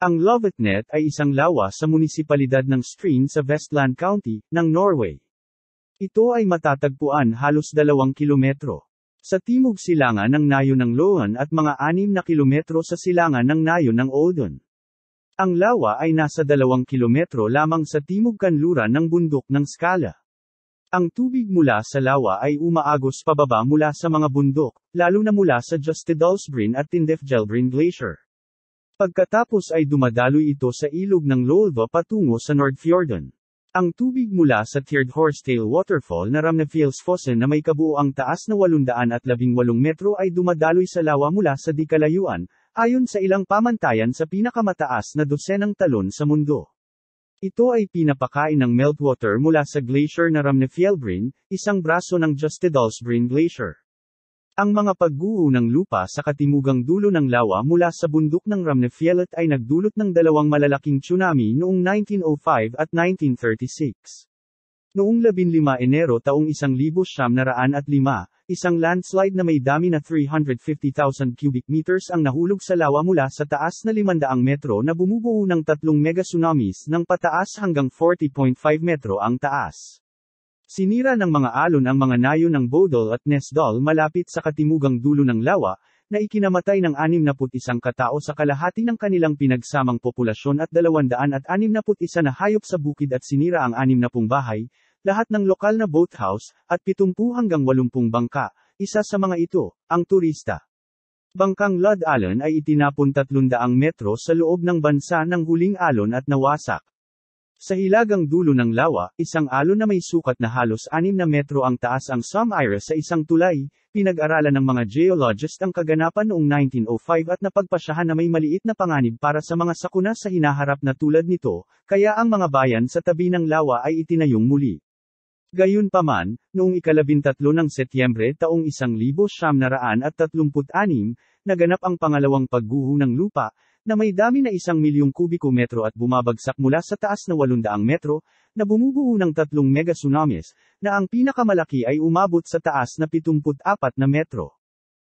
Ang Lovatnet ay isang lawa sa munisipalidad ng Stryn sa Vestland County, ng Norway. Ito ay matatagpuan halos 2 kilometro sa timog silangan ng nayo ng Loen at mga 6 na kilometro sa silangan ng nayo ng Odon. Ang lawa ay nasa 2 kilometro lamang sa timog kanluran ng bundok ng Skala. Ang tubig mula sa lawa ay umaagos pababa mula sa mga bundok, lalo na mula sa Jostedalsbreen at Tindefjeldbreen Glacier. Pagkatapos ay dumadaloy ito sa ilog ng Lolva patungo sa Nordfjorden. Ang tubig mula sa Tiered Horsetail Waterfall na Ramnefjellsfossen na may kabuoang taas na 818 metro ay dumadaloy sa lawa mula sa di kalayuan, ayon sa ilang pamantayan sa pinakamataas na dosenang talon sa mundo. Ito ay pinapakain ng meltwater mula sa glacier na Ramnefjellbreen, isang braso ng Jostedalsbreen Glacier. Ang mga pagguho ng lupa sa katimugang dulo ng lawa mula sa bundok ng Ramnefjellet ay nagdulot ng 2 malalaking tsunami noong 1905 at 1936. Noong 15 Enero taong 1905, isang landslide na may dami na 350,000 cubic meters ang nahulog sa lawa mula sa taas na 500 metro na bumubuo ng 3 megatsunamis ng pataas hanggang 40.5 metro ang taas. Sinira ng mga alon ang mga nayo ng Bodil at Nesdal malapit sa katimugang dulo ng lawa, na ikinamatay ng 61 katao sa kalahati ng kanilang pinagsamang populasyon at 261 na hayop sa bukid at sinira ang 60 bahay, lahat ng lokal na boathouse, at 70 hanggang 80 bangka. Isa sa mga ito, ang turista. Bangkang Lud Alon ay itinapon 300 metro sa loob ng bansa ng huling alon at nawasak. Sa hilagang dulo ng lawa, isang alon na may sukat na halos 6 na metro ang taas ang Somira sa isang tulay. Pinag-aralan ng mga geologist ang kaganapan noong 1905 at napagpasyahan na may maliit na panganib para sa mga sakuna sa hinaharap na tulad nito, kaya ang mga bayan sa tabi ng lawa ay itinayong muli. Gayunpaman, noong 13 ng Setyembre taong 1936, naganap ang pangalawang pagguho ng lupa, na may dami na 1,000,000 kubiko metro at bumabagsak mula sa taas na 800 metro, na bumubuo ng 3 megatsunamis, na ang pinakamalaki ay umabot sa taas na 74 na metro.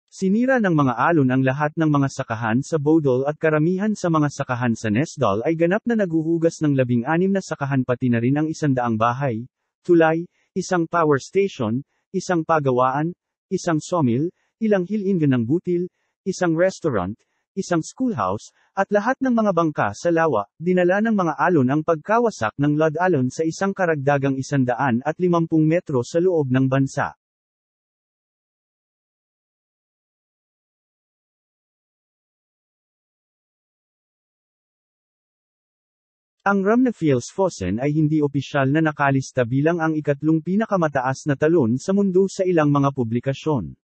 Sinira ng mga alon ang lahat ng mga sakahan sa Bodil at karamihan sa mga sakahan sa Nesdal ay ganap na naguhugas ng 16 na sakahan pati na rin ang 100 bahay, tulay, isang power station, isang pagawaan, isang sawmill, ilang hilingan ng butil, isang restaurant, isang schoolhouse, at lahat ng mga bangka sa lawa. Dinala ng mga alon ang pagkawasak ng Lud Alon sa isang karagdagang 150 metro sa loob ng bansa. Ang Ramnefjellsfossen ay hindi opisyal na nakalista bilang ang ikatlong pinakamataas na talon sa mundo sa ilang mga publikasyon.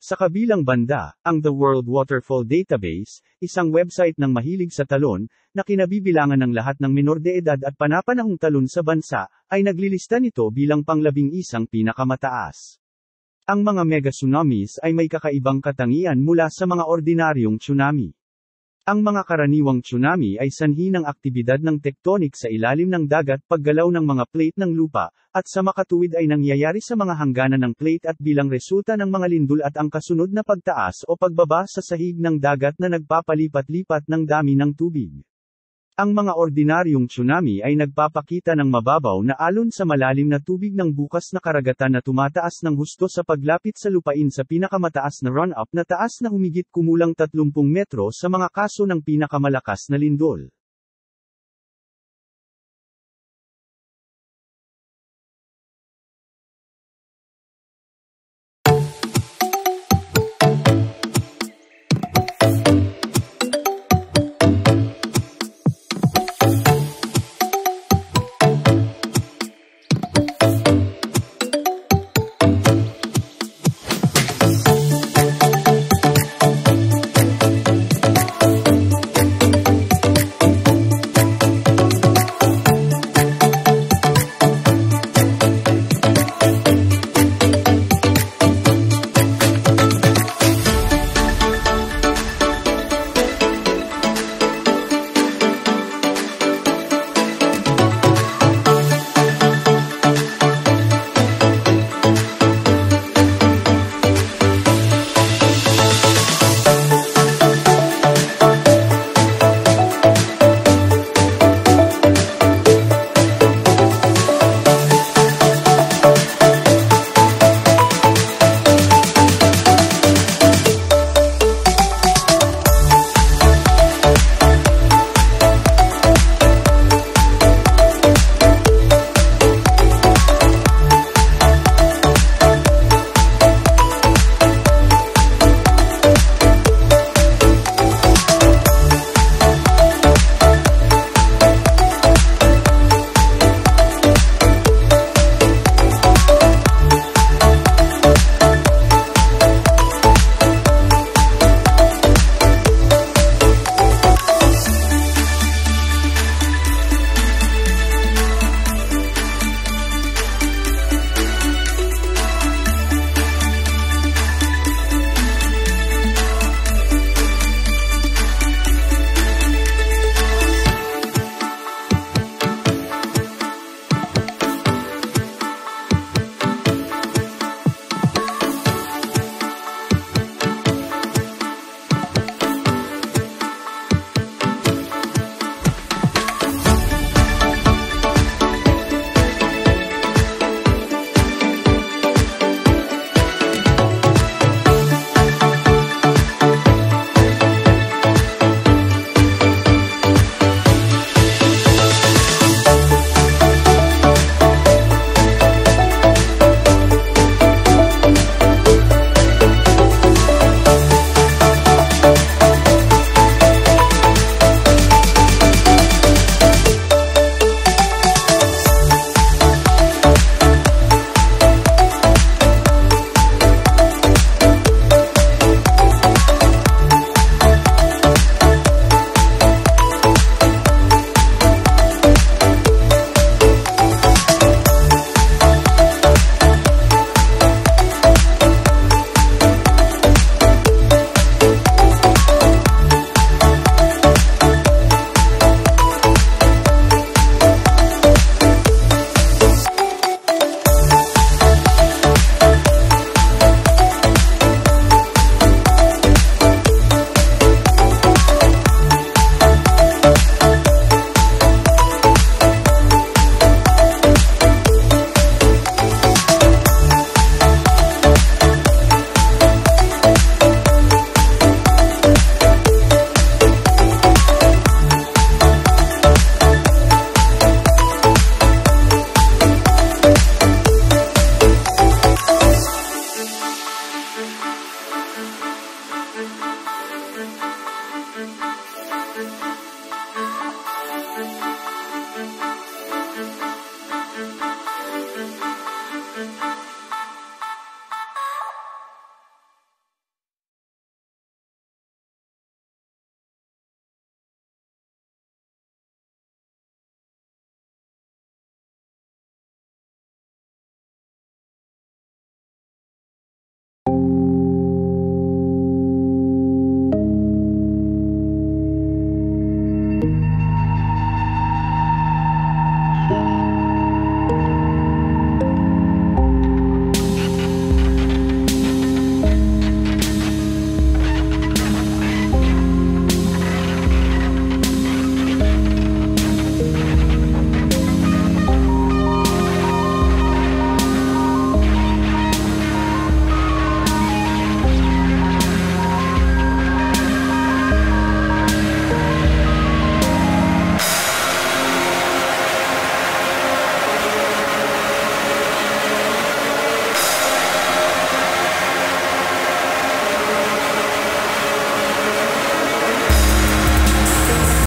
Sa kabilang banda, ang The World Waterfall Database, isang website ng mahilig sa talon, na kinabibilangan ng lahat ng menor de edad at panapanahong talon sa bansa, ay naglilista nito bilang pang-11 pinakamataas. Ang mga megatsunamis ay may kakaibang katangian mula sa mga ordinaryong tsunami. Ang mga karaniwang tsunami ay sanhi ng aktibidad ng tektonik sa ilalim ng dagat, paggalaw ng mga plate ng lupa, at sa makatuwid ay nangyayari sa mga hangganan ng plate at bilang resulta ng mga lindol at ang kasunod na pagtaas o pagbaba sa sahig ng dagat na nagpapalipat-lipat ng dami ng tubig. Ang mga ordinaryong tsunami ay nagpapakita ng mababaw na alon sa malalim na tubig ng bukas na karagatan na tumataas ng husto sa paglapit sa lupain sa pinakamataas na run-up na taas na humigit kumulang 30 metro sa mga kaso ng pinakamalakas na lindol.